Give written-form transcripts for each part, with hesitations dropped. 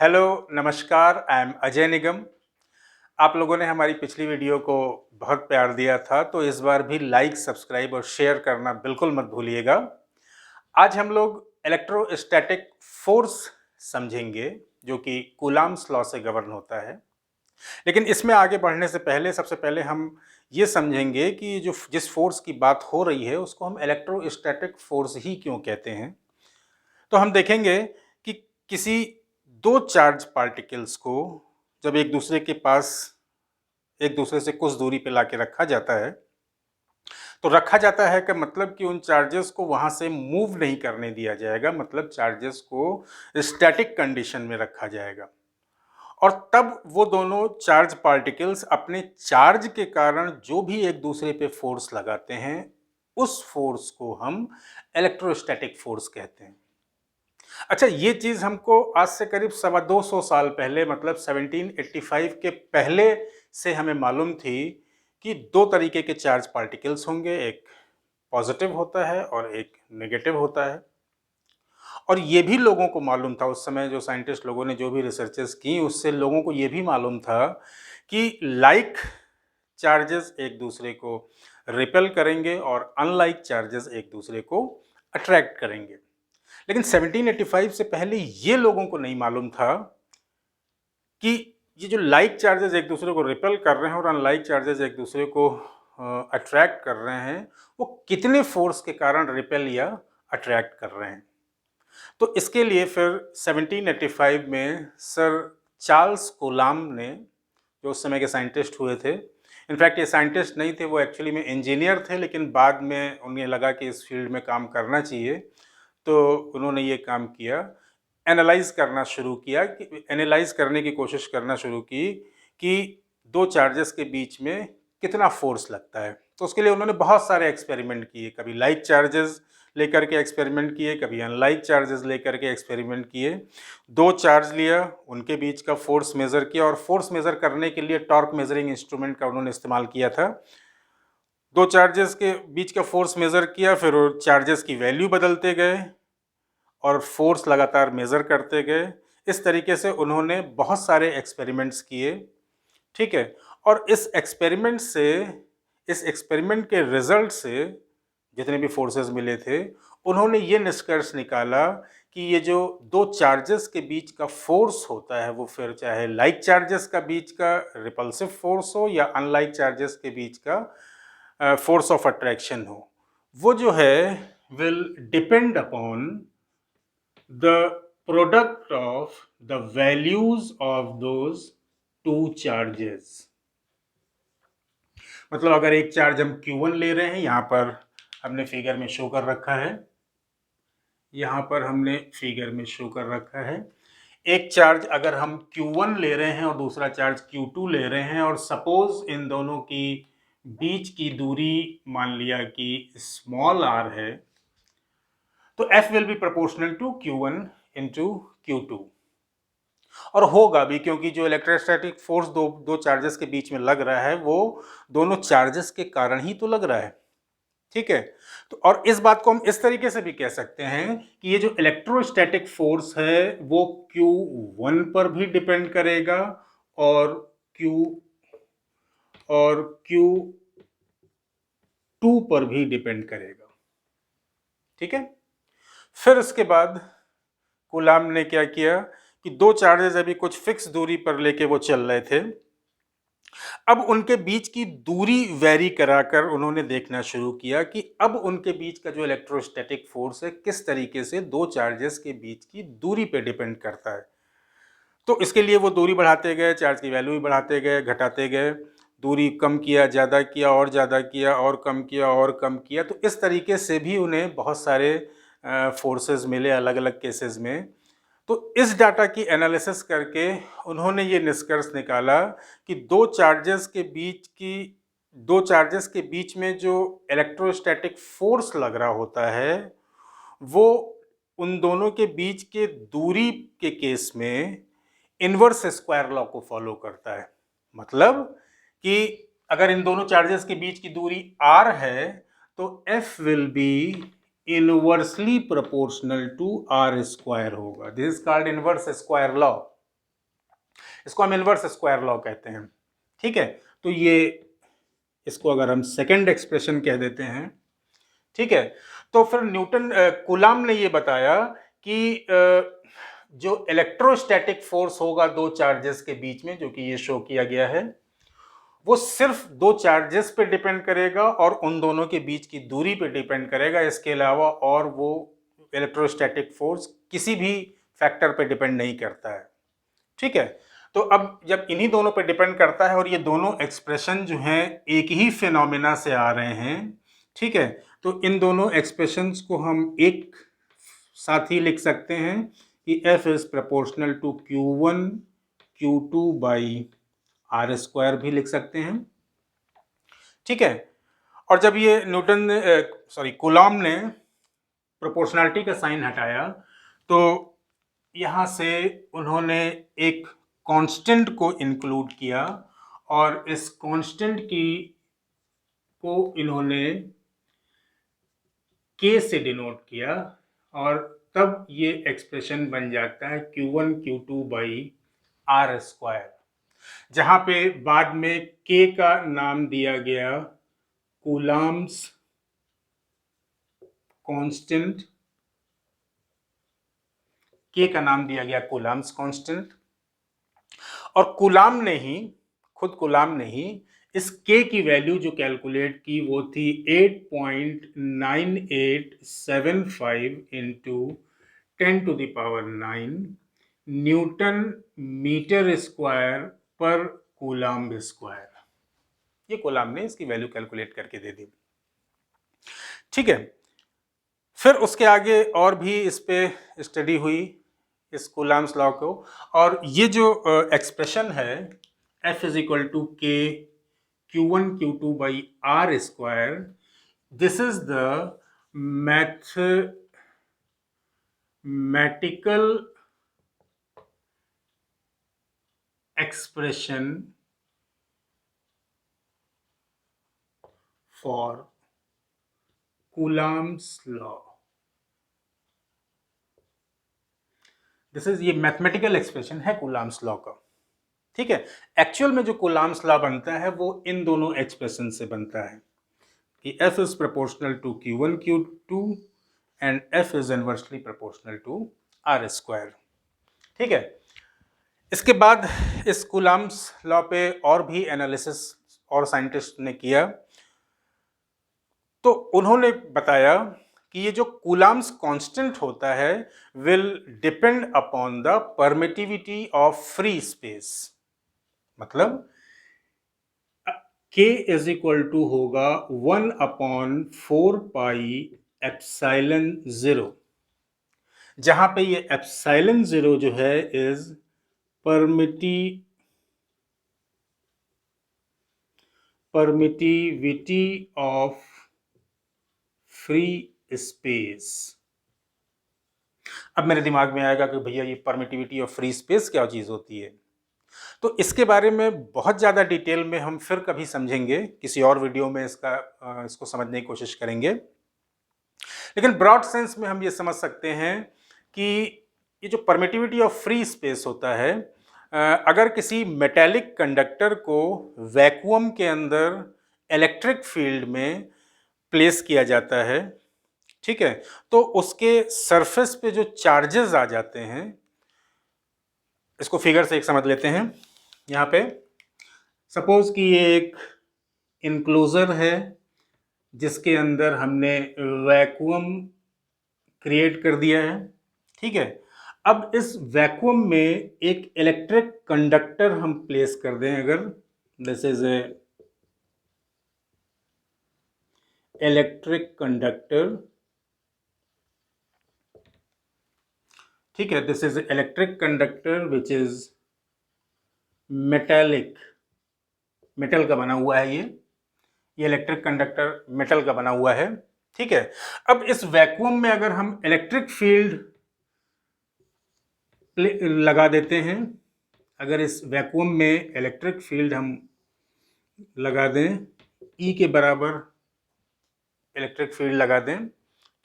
Hello, नमस्कार, I am Ajay निगम। आप लोगों ने हमारी पिछली वीडियो को बहुत प्यार दिया था, तो इस बार भी लाइक, सब्सक्राइब और शेयर करना बिल्कुल मत भूलिएगा। आज हम लोग इलेक्ट्रोस्टैटिक फोर्स समझेंगे, जो कि कूलाम्स लॉ से गवर्न होता है। लेकिन इसमें आगे बढ़ने से पहले सबसे पहले हम ये समझेंगे कि जो जिस फोर्स की बात हो रही है, उसको हम इलेक्ट्रोस्टैटिक फोर्स ही क्यों कहते हैं। तो हम देखेंगे कि किसी दो चार्ज पार्टिकल्स को जब एक दूसरे के पास एक दूसरे से कुछ दूरी पे लाके रखा जाता है, तो रखा जाता है का मतलब कि उन चार्जेस को वहां से मूव नहीं करने दिया जाएगा, मतलब चार्जेस को स्टैटिक कंडीशन में रखा जाएगा। और तब वो दोनों चार्ज पार्टिकल्स अपने चार्ज के कारण जो भी एक दूसरे पे फोर्स लगाते हैं, उस फोर्स को हम इलेक्ट्रोस्टैटिक फोर्स कहते हैं। अच्छा, ये चीज़ हमको आज से करीब 225 साल पहले, मतलब 1785 के पहले से हमें मालूम थी कि दो तरीके के चार्ज पार्टिकल्स होंगे, एक पॉजिटिव होता है और एक नेगेटिव होता है। और ये भी लोगों को मालूम था, उस समय जो साइंटिस्ट लोगों ने जो भी रिसर्चेस की, उससे लोगों को ये भी मालूम था कि लाइक चार्जेस एक दूसरे को रिपेल करेंगे और अनलाइक चार्जेस एक दूसरे को अट्रैक्ट करेंगे। लेकिन 1785 से पहले ये लोगों को नहीं मालूम था कि ये जो लाइक चार्जेस एक दूसरे को रिपेल कर रहे हैं और अनलाइक चार्जेस एक दूसरे को अट्रैक्ट कर रहे हैं, वो कितने फोर्स के कारण रिपेल या अट्रैक्ट कर रहे हैं। तो इसके लिए फिर 1785 में सर चार्ल्स कूलाम ने, जो उस समय के साइंटिस्ट हुए थे, इनफैक्ट ये साइंटिस्ट नहीं थे, वो एक्चुअली में इंजीनियर थे, लेकिन बाद में उन्हें लगा कि इस फील्ड में काम करना चाहिए, तो उन्होंने ये काम किया। एनालाइज करना शुरू किया, कि एनालाइज करने की कोशिश करना शुरू की कि दो चार्जेस के बीच में कितना फोर्स लगता है। तो उसके लिए उन्होंने बहुत सारे एक्सपेरिमेंट किए, कभी लाइक चार्जेस लेकर के एक्सपेरिमेंट किए, कभी अनलाइक चार्जेस लेकर के एक्सपेरिमेंट किए। दो चार्ज लिया, उनके बीच का फोर्स मेज़र किया, और फोर्स मेज़र करने के लिए टॉर्क मेजरिंग इंस्ट्रूमेंट का उन्होंने इस्तेमाल किया था। दो चार्जेस के बीच का फोर्स मेज़र किया, फिर चार्जेस की वैल्यू बदलते गए और फोर्स लगातार मेज़र करते गए। इस तरीके से उन्होंने बहुत सारे एक्सपेरिमेंट्स किए, ठीक है। और इस एक्सपेरिमेंट के रिजल्ट से जितने भी फोर्सेस मिले थे, उन्होंने ये निष्कर्ष निकाला कि ये जो दो चार्जेस के बीच का फोर्स होता है, वो फिर चाहे लाइक चार्जेस का बीच का रिपल्सिव फोर्स हो या अनलाइक चार्जेस के बीच का फोर्स ऑफ अट्रैक्शन हो, वो जो है will depend upon the product of the values of those two charges। मतलब अगर एक चार्ज हम Q1 ले रहे हैं, यहां पर हमने फिगर में शो कर रखा है, एक चार्ज अगर हम Q1 ले रहे हैं और दूसरा चार्ज Q2 ले रहे हैं, और सपोज इन दोनों की बीच की दूरी मान लिया कि स्मॉल r है, तो F will be proportional to Q1 into Q2। और होगा भी, क्योंकि जो इलेक्ट्रोस्टैटिक फोर्स दो दो चार्जेस के बीच में लग रहा है, वो दोनों चार्जेस के कारण ही तो लग रहा है, ठीक है। तो और इस बात को हम इस तरीके से भी कह सकते हैं कि ये जो इलेक्ट्रोस्टैटिक फोर्स है, वो Q1 पर भी डिपेंड करेगा और Q2 पर भी डिपेंड करेगा, ठीक है। फिर इसके बाद कूलाम ने क्या किया कि दो चार्जेस अभी कुछ फिक्स दूरी पर लेके वो चल रहे थे। अब उनके बीच की दूरी वेरी कराकर उन्होंने देखना शुरू किया कि अब उनके बीच का जो इलेक्ट्रोस्टैटिक फोर्स है, किस तरीके से दो चार्जेस के बीच की दूरी पे डिपेंड करता है। तो इसके लिए वो दूरी बढ़ाते गए, चार्ज की वैल्यू भी बढ़ाते गए, घटाते गए, दूरी कम किया, ज़्यादा किया, और ज़्यादा किया, और कम किया, और कम किया। तो इस तरीके से भी उन्हें बहुत सारे फोर्सेस मिले अलग अलग केसेस में। तो इस डाटा की एनालिसिस करके उन्होंने ये निष्कर्ष निकाला कि दो चार्जेस के बीच में जो इलेक्ट्रोस्टैटिक फोर्स लग रहा होता है, वो उन दोनों के बीच के दूरी के केस में इनवर्स स्क्वायर लॉ को फॉलो करता है। मतलब कि अगर इन दोनों चार्जेस के बीच की दूरी r है, तो F will be inversely proportional to r square होगा। This is called inverse square law. इसको हम इनवर्स स्क्वायर लॉ कहते हैं। ठीक है, तो ये इसको अगर हम सेकंड एक्सप्रेशन कह देते हैं, ठीक है, तो फिर न्यूटन कूलाम ने ये बताया कि जो इलेक्ट्रोस्टैटिक फोर्स होगा दो चार्जेस के बीच में, जो कि ये शो किया गया है, वो सिर्फ दो चार्जेस पे डिपेंड करेगा और उन दोनों के बीच की दूरी पे डिपेंड करेगा। इसके अलावा और वो इलेक्ट्रोस्टैटिक फोर्स किसी भी फैक्टर पे डिपेंड नहीं करता है। ठीक है, तो अब जब इन्हीं दोनों पे डिपेंड करता है और ये दोनों एक्सप्रेशन जो हैं एक ही फिनोमिना से आ रहे हैं, ठीक है, तो इन दोनों एक्सप्रेशंस को हम एक साथ ही लिख सकते हैं कि F is proportional to Q1 Q2 by r square भी लिख सकते हैं। ठीक है, और जब ये कूलॉम ने प्रोपोर्शनैलिटी का साइन हटाया तो यहाँ से उन्होंने एक कांस्टेंट को इंक्लूड किया और इस कांस्टेंट को इन्होंने K से डिनोट किया और तब ये एक्सप्रेशन बन जाता है Q1 Q2 by r square, जहां पे बाद में K का नाम दिया गया कूलॉम्स कांस्टेंट, K का नाम दिया गया कूलॉम्स कांस्टेंट। और खुद कूलाम ने ही इस K की वैल्यू जो कैलकुलेट की वो थी 8.9875 इंटू 10⁹ न्यूटन मीटर स्क्वायर पर कूलाम स्क्वायर। ये कूलाम ने इसकी वैल्यू कैलकुलेट करके दे दी। ठीक है, फिर उसके आगे और भी इस पे स्टडी हुई इस कूलाम्स लॉ को, और ये जो एक्सप्रेशन है F is equal to K Q1 Q2 by r square, this is the mathematical expression for Coulomb's law। ये मैथमेटिकल एक्सप्रेशन है कूलाम्स लॉ का। ठीक है, एक्चुअल में जो कूलाम्स लॉ बनता है वो इन दोनों एक्सप्रेशन से बनता है कि F is proportional to Q1 Q2 and F is inversely proportional to r square. ठीक है, इसके बाद इस कूलाम्स लॉ पे और भी एनालिसिस और साइंटिस्ट ने किया, तो उन्होंने बताया कि ये जो कूलाम्स कांस्टेंट होता है will depend upon the permittivity of free space. मतलब K इज इक्वल टू होगा 1/4 पाई एप्सिलॉन 0, जहां पे ये एप्सिलॉन 0 जो है is permittivity of free space. अब मेरे दिमाग में आएगा कि भैया ये परमिटिविटी ऑफ फ्री स्पेस क्या चीज होती है, तो इसके बारे में बहुत ज़्यादा डिटेल में हम फिर कभी समझेंगे, किसी और वीडियो में इसको समझने की कोशिश करेंगे। लेकिन ब्रॉड सेंस में हम ये समझ सकते हैं कि ये जो परमिटिविटी ऑफ फ्री स्पेस होता है, अगर किसी मेटेलिक कंडक्टर को वैक्यूम के अंदर इलेक्ट्रिक फील्ड में प्लेस किया जाता है, ठीक है, तो उसके सरफेस पे जो चार्जेस आ जाते हैं, इसको फिगर से एक समझ लेते हैं। यहाँ पे सपोज कि ये एक इनक्लोजर है जिसके अंदर हमने वैक्यूम क्रिएट कर दिया है। ठीक है, अब इस वैक्यूम में एक इलेक्ट्रिक कंडक्टर हम प्लेस कर दें, अगर this is a electric conductor, ठीक है, this is electric conductor which is metal का बना हुआ है। ये इलेक्ट्रिक कंडक्टर मेटल का बना हुआ है। ठीक है, अब इस वैक्यूम में अगर हम इलेक्ट्रिक फील्ड लगा देते हैं, अगर इस वैक्यूम में इलेक्ट्रिक फील्ड हम लगा दें, E के बराबर इलेक्ट्रिक फील्ड लगा दें,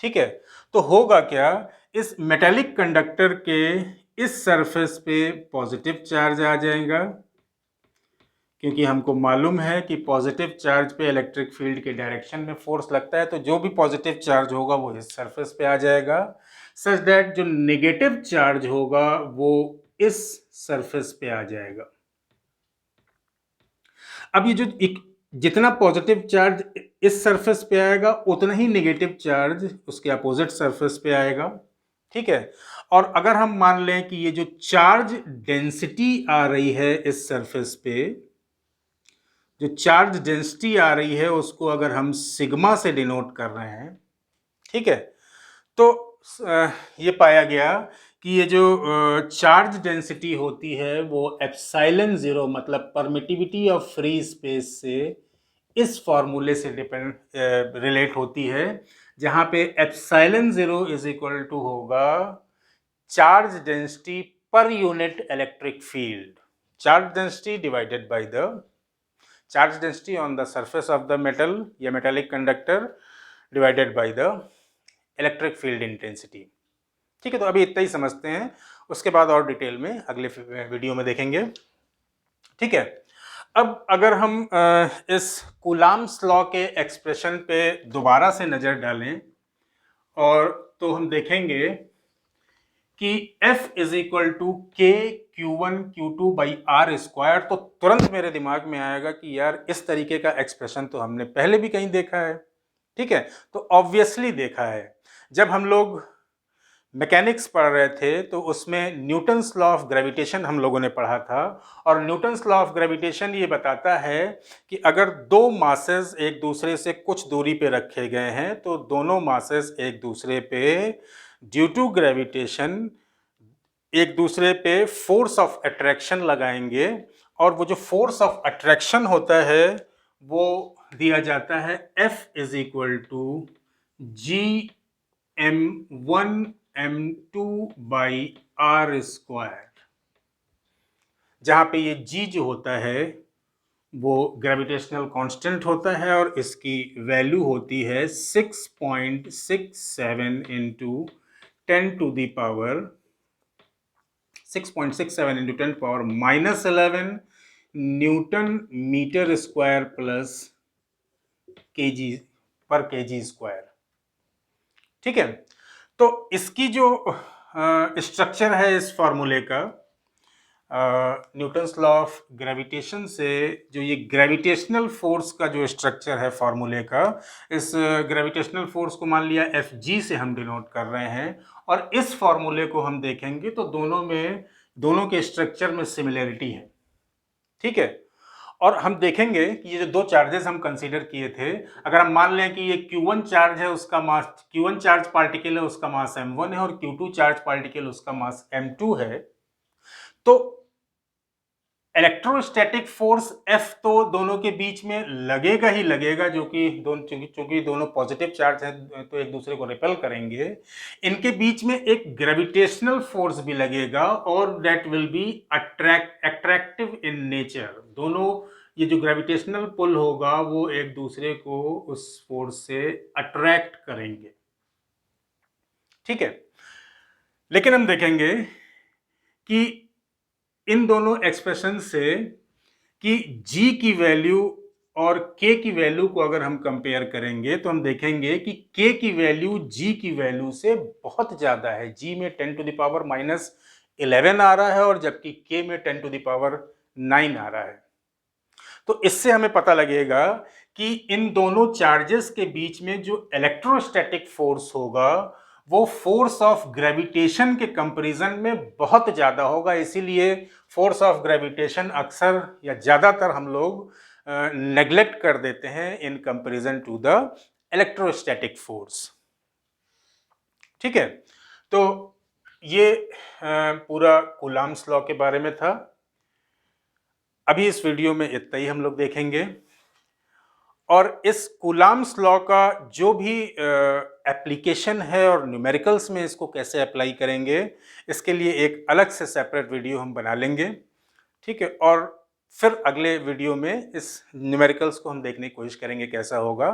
ठीक है, तो होगा क्या, इस मेटेलिक कंडक्टर के इस सरफेस पे पॉजिटिव चार्ज आ जाएगा, क्योंकि हमको मालूम है कि पॉजिटिव चार्ज पे इलेक्ट्रिक फील्ड के डायरेक्शन में फोर्स लगता है, तो जो भी पॉजिटिव चार्ज होगा वो इस सरफेस पे आ जाएगा, सच दैट जो नेगेटिव चार्ज होगा वो इस सरफेस पे आ जाएगा। अब ये जो जितना पॉजिटिव चार्ज इस सरफेस पे आएगा उतना ही नेगेटिव चार्ज उसके अपोजिट सरफेस पे आएगा, ठीक है। और अगर हम मान लें कि ये जो चार्ज डेंसिटी आ रही है इस सरफेस पे, जो चार्ज डेंसिटी आ रही है उसको अगर हम सिग्मा से डिनोट कर रहे हैं, ठीक है, तो ये पाया गया कि ये जो चार्ज डेंसिटी होती है वो एप्सिलॉन जीरो मतलब परमिटिविटी ऑफ फ्री स्पेस से इस फॉर्मूले से डिपेंड रिलेट होती है, जहां पे epsilon zero is equal to होगा charge density per unit electric field, charge density divided by the charge density on the surface of the metal या metallic conductor divided by the electric field intensity। ठीक है, तो अभी इतना ही समझते हैं, उसके बाद और डिटेल में अगले वीडियो में देखेंगे, ठीक है। अब अगर हम इस कूलाम्स लॉ के एक्सप्रेशन पे दोबारा से नज़र डालें और तो हम देखेंगे कि F इज इक्वल टू के Q1 Q2 by r square, तो तुरंत मेरे दिमाग में आएगा कि यार इस तरीके का एक्सप्रेशन तो हमने पहले भी कहीं देखा है, ठीक है। तो ऑब्वियसली देखा है, जब हम लोग मैकेनिक्स पढ़ रहे थे तो उसमें न्यूटन्स लॉ ऑफ ग्रेविटेशन हम लोगों ने पढ़ा था, और न्यूटन्स लॉ ऑफ ग्रेविटेशन ये बताता है कि अगर दो मासेस एक दूसरे से कुछ दूरी पे रखे गए हैं तो दोनों मासेस एक दूसरे पे ड्यू टू ग्रेविटेशन एक दूसरे पे फोर्स ऑफ अट्रैक्शन लगाएंगे, और वो जो फोर्स ऑफ अट्रैक्शन होता है वो दिया जाता है F is equal to Gm1m2 by r square, जहां पे ये G जो होता है वो ग्रेविटेशनल कांस्टेंट होता है और इसकी वैल्यू होती है 6.67 into 10 to the power 6.67 into 10 power -11 newton metre square plus KG पर केजी स्क्वायर, ठीक है। तो इसकी जो स्ट्रक्चर है इस फॉर्मूले का, न्यूटन्स लॉ ऑफ ग्रेविटेशन से जो ये ग्रेविटेशनल फोर्स का जो स्ट्रक्चर है फॉर्मूले का, इस ग्रेविटेशनल फोर्स को मान लिया Fg से हम डिनोट कर रहे हैं, और इस फॉर्मूले को हम देखेंगे तो दोनों के स्ट्रक्चर में सिमिलरिटी है, ठीक है। और हम देखेंगे कि ये जो दो चार्जेस हम कंसीडर किए थे, अगर हम मान लें कि ये Q1 चार्ज है, उसका मास Q1 चार्ज पार्टिकल है, उसका मास m1 है, और Q2 चार्ज पार्टिकल उसका मास m2 है, तो इलेक्ट्रोस्टैटिक फोर्स F तो दोनों के बीच में लगेगा ही लगेगा, जो कि चूंकि दोनों पॉजिटिव चार्ज हैं तो एक दूसरे को रिपेल करेंगे, इनके बीच में एक ग्रेविटेशनल फोर्स भी लगेगा और that will be attractive in nature. दोनों ये जो ग्रेविटेशनल पुल होगा वो एक दूसरे को उस फोर्स से अट्रैक्ट करेंगे, ठीक है। लेकिन हम देखेंगे कि इन दोनों एक्सप्रेशन से कि G की वैल्यू और K की वैल्यू को अगर हम कंपेयर करेंगे तो हम देखेंगे कि K की वैल्यू G की वैल्यू से बहुत ज़्यादा है। G में 10 टू द पावर -11 आ रहा है और जबकि K में 10 टू द पावर 9 आ रहा है। तो इससे हमें पता लगेगा कि इन दोनों चार्जेस के बीच में जो इलेक्ट्रोस्टैटिक फोर्स होगा वो फोर्स ऑफ ग्रेविटेशन के कंपैरिजन में बहुत ज़्यादा होगा। इसीलिए फोर्स ऑफ ग्रेविटेशन अक्सर या ज़्यादातर हम लोग नेग्लेक्ट कर देते हैं in comparison to the electrostatic force, ठीक है। तो ये पूरा कूलाम्स लॉ के बारे में था। अभी इस वीडियो में इतना ही हम लोग देखेंगे, और इस कूलाम्स लॉ का जो भी एप्लीकेशन है और न्यूमेरिकल्स में इसको कैसे अप्लाई करेंगे, इसके लिए एक अलग से सेपरेट वीडियो हम बना लेंगे, ठीक है। और फिर अगले वीडियो में इस न्यूमेरिकल्स को हम देखने की कोशिश करेंगे कैसा होगा।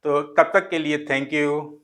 तो तब तक के लिए थैंक यू।